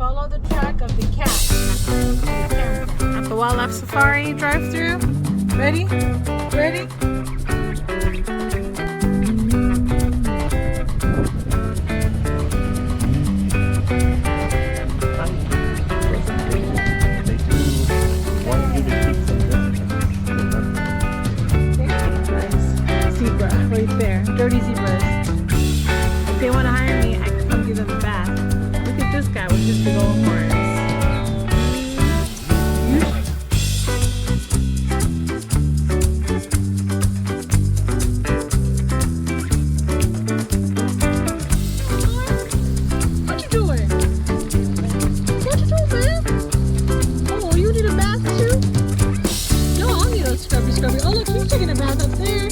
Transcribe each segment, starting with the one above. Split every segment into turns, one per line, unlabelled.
Follow the track of the cat. At the Wildlife Safari drive-thru. Ready? Ready? Zebra, right there. Dirty zebras. If they want to hire me, I can come give them a bath. Look at this guy with his big old horns. What you doing? What you doing, man? Oh, you need a bath too? No, I don't need a scrubby. Oh, look, he's taking a bath up there.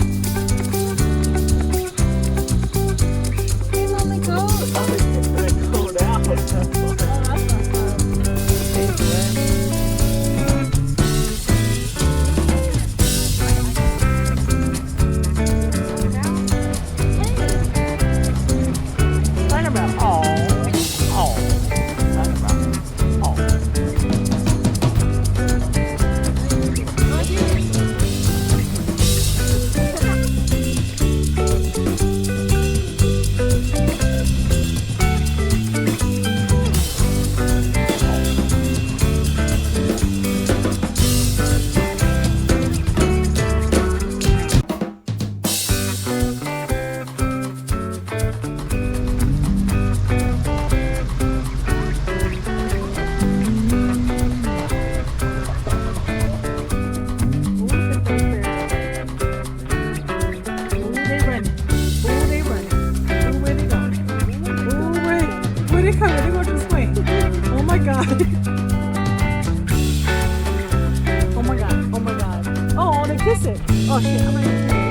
Oh my god. Oh my god. Oh my god. Oh, they kiss it. Oh shit. I'm gonna